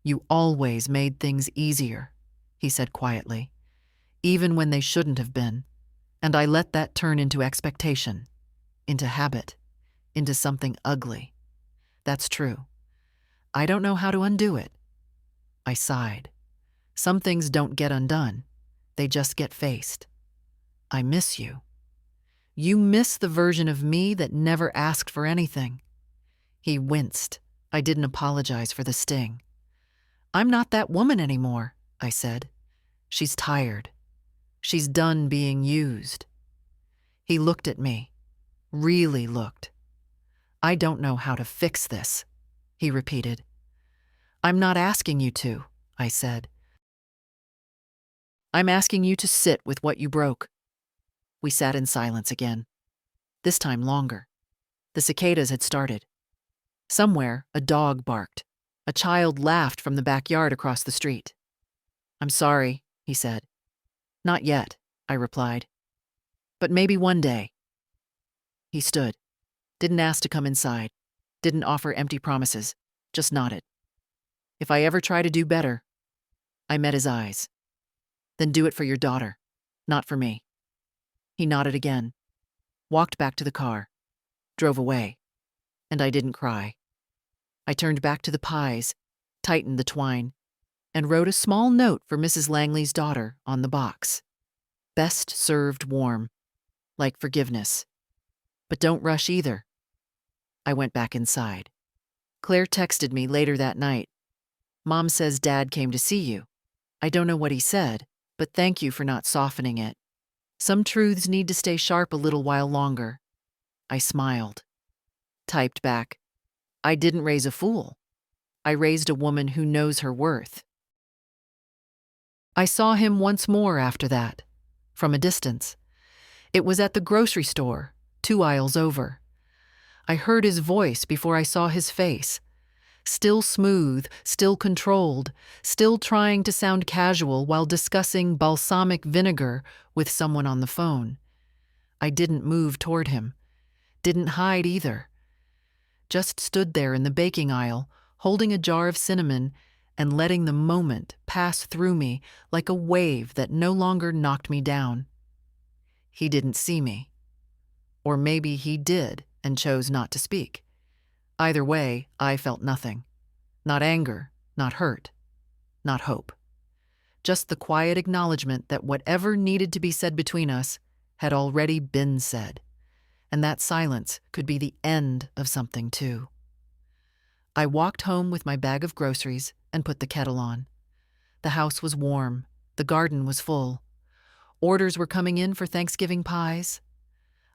"You always made things easier," he said quietly, "even when they shouldn't have been, and I let that turn into expectation, into habit, into something ugly. That's true. I don't know how to undo it." I sighed. Some things don't get undone. They just get faced. "I miss you. You miss the version of me that never asked for anything." He winced. I didn't apologize for the sting. "I'm not that woman anymore," I said. "She's tired. She's done being used." He looked at me, really looked. "I don't know how to fix this," he repeated. "I'm not asking you to," I said. "I'm asking you to sit with what you broke." We sat in silence again, this time longer. The cicadas had started. Somewhere, a dog barked. A child laughed from the backyard across the street. "I'm sorry," he said. "Not yet," I replied. "But maybe one day." He stood, didn't ask to come inside, didn't offer empty promises, just nodded. "If I ever try to do better," I met his eyes. "Then do it for your daughter, not for me." He nodded again, walked back to the car, drove away, and I didn't cry. I turned back to the pies, tightened the twine, and wrote a small note for Mrs. Langley's daughter on the box. "Best served warm," like forgiveness. But don't rush either. I went back inside. Claire texted me later that night. "Mom says Dad came to see you. I don't know what he said, but thank you for not softening it. Some truths need to stay sharp a little while longer." I smiled. Typed back, "I didn't raise a fool. I raised a woman who knows her worth." I saw him once more after that, from a distance. It was at the grocery store, 2 aisles over. I heard his voice before I saw his face. Still smooth, still controlled, still trying to sound casual while discussing balsamic vinegar with someone on the phone. I didn't move toward him. Didn't hide either. Just stood there in the baking aisle, holding a jar of cinnamon and letting the moment pass through me like a wave that no longer knocked me down. He didn't see me. Or maybe he did and chose not to speak. Either way, I felt nothing. Not anger, not hurt, not hope. Just the quiet acknowledgement that whatever needed to be said between us had already been said, and that silence could be the end of something too. I walked home with my bag of groceries and put the kettle on. The house was warm, the garden was full. Orders were coming in for Thanksgiving pies.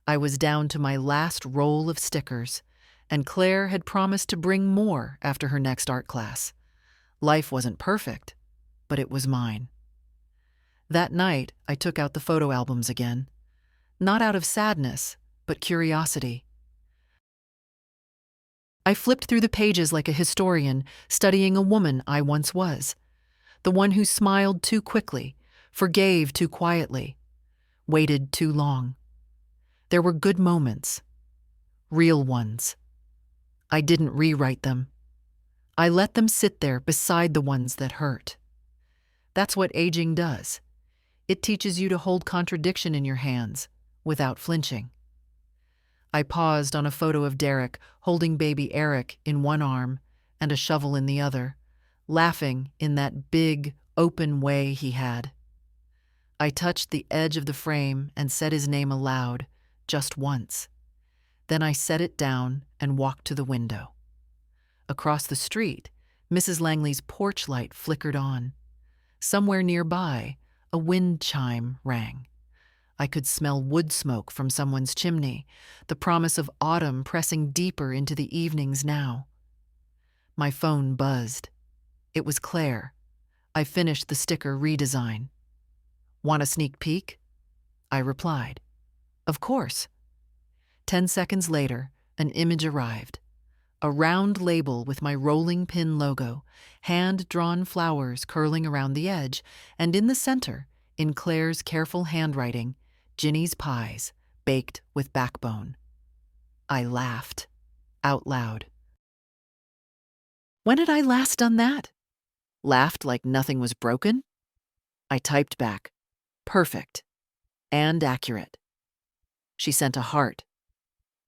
I was down to my last roll of stickers, and Claire had promised to bring more after her next art class. Life wasn't perfect, but it was mine. That night, I took out the photo albums again, not out of sadness, but curiosity. I flipped through the pages like a historian studying a woman I once was, the one who smiled too quickly, forgave too quietly, waited too long. There were good moments, real ones. I didn't rewrite them. I let them sit there beside the ones that hurt. That's what aging does. It teaches you to hold contradiction in your hands without flinching. I paused on a photo of Derek holding baby Eric in one arm and a shovel in the other, laughing in that big, open way he had. I touched the edge of the frame and said his name aloud, just once. Then I set it down and walked to the window. Across the street, Mrs. Langley's porch light flickered on. Somewhere nearby, a wind chime rang. I could smell wood smoke from someone's chimney, the promise of autumn pressing deeper into the evenings now. My phone buzzed. It was Claire. I finished the sticker redesign. Want a sneak peek? I replied. Of course. 10 seconds later, an image arrived. A round label with my rolling pin logo, hand-drawn flowers curling around the edge, and in the center, in Claire's careful handwriting, Ginny's pies, baked with backbone. I laughed, out loud. When had I last done that? Laughed like nothing was broken? I typed back, perfect, and accurate. She sent a heart.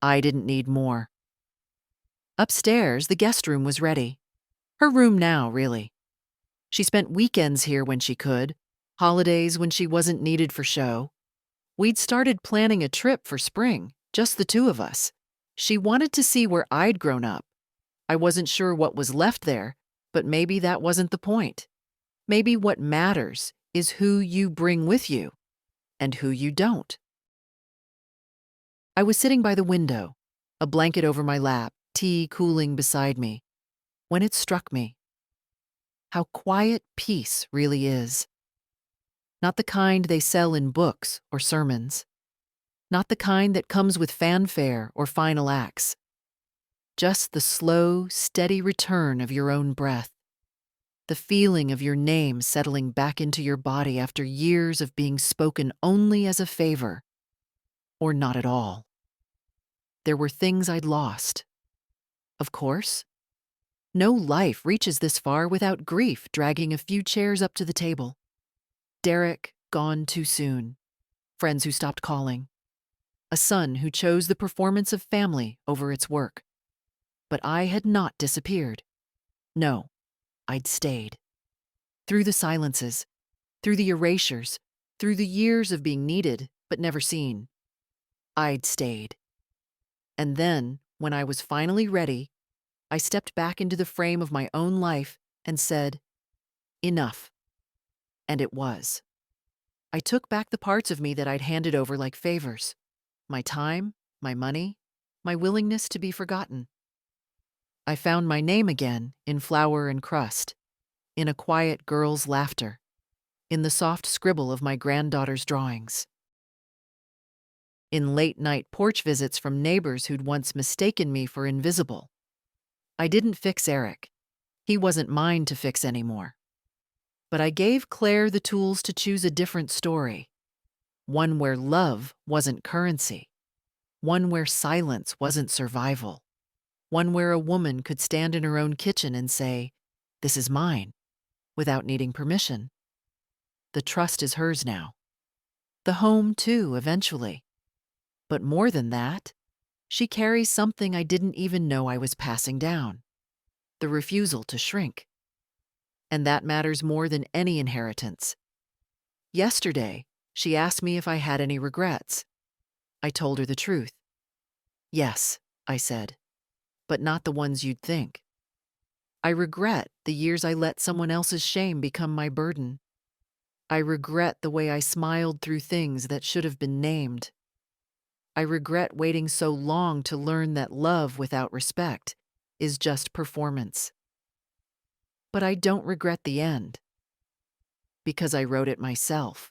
I didn't need more. Upstairs, the guest room was ready. Her room now, really. She spent weekends here when she could, holidays when she wasn't needed for show. We'd started planning a trip for spring, just the two of us. She wanted to see where I'd grown up. I wasn't sure what was left there, but maybe that wasn't the point. Maybe what matters is who you bring with you and who you don't. I was sitting by the window, a blanket over my lap, tea cooling beside me, when it struck me. How quiet peace really is. Not the kind they sell in books or sermons. Not the kind that comes with fanfare or final acts. Just the slow, steady return of your own breath. The feeling of your name settling back into your body after years of being spoken only as a favor, or not at all. There were things I'd lost. Of course. No life reaches this far without grief dragging a few chairs up to the table. Derek gone too soon. Friends who stopped calling. A son who chose the performance of family over its work. But I had not disappeared. No, I'd stayed. Through the silences, through the erasures, through the years of being needed but never seen. I'd stayed. And then, when I was finally ready, I stepped back into the frame of my own life and said, enough. And it was. I took back the parts of me that I'd handed over like favors. My time, my money, my willingness to be forgotten. I found my name again in flour and crust, in a quiet girl's laughter, in the soft scribble of my granddaughter's drawings. In late-night porch visits from neighbors who'd once mistaken me for invisible. I didn't fix Eric. He wasn't mine to fix anymore. But I gave Claire the tools to choose a different story. One where love wasn't currency. One where silence wasn't survival. One where a woman could stand in her own kitchen and say, "This is mine," without needing permission. The trust is hers now. The home, too, eventually. But more than that, she carries something I didn't even know I was passing down. The refusal to shrink. And that matters more than any inheritance. Yesterday, She asked me if I had any regrets. I told her the truth. Yes, I said, but not the ones you'd think. I regret the years I let someone else's shame become my burden. I regret the way I smiled through things that should have been named. I regret waiting so long to learn that love without respect is just performance. But I don't regret the end, because I wrote it myself.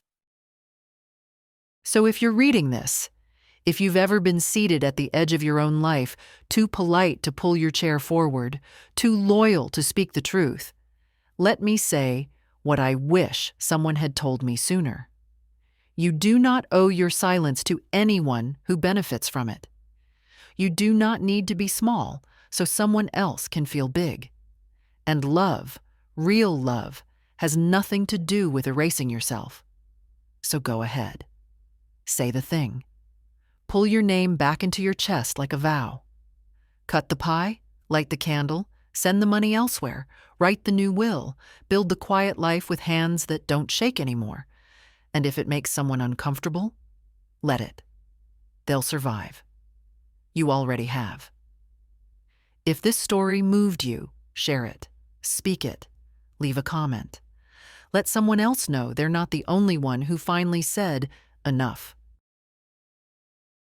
So if you're reading this, if you've ever been seated at the edge of your own life, too polite to pull your chair forward, too loyal to speak the truth, let me say what I wish someone had told me sooner. You do not owe your silence to anyone who benefits from it. You do not need to be small so someone else can feel big. And love, real love, has nothing to do with erasing yourself. So go ahead. Say the thing. Pull your name back into your chest like a vow. Cut the pie, light the candle, send the money elsewhere, write the new will, build the quiet life with hands that don't shake anymore. And if it makes someone uncomfortable, let it. They'll survive. You already have. If this story moved you, share it, speak it, leave a comment. Let someone else know they're not the only one who finally said, enough.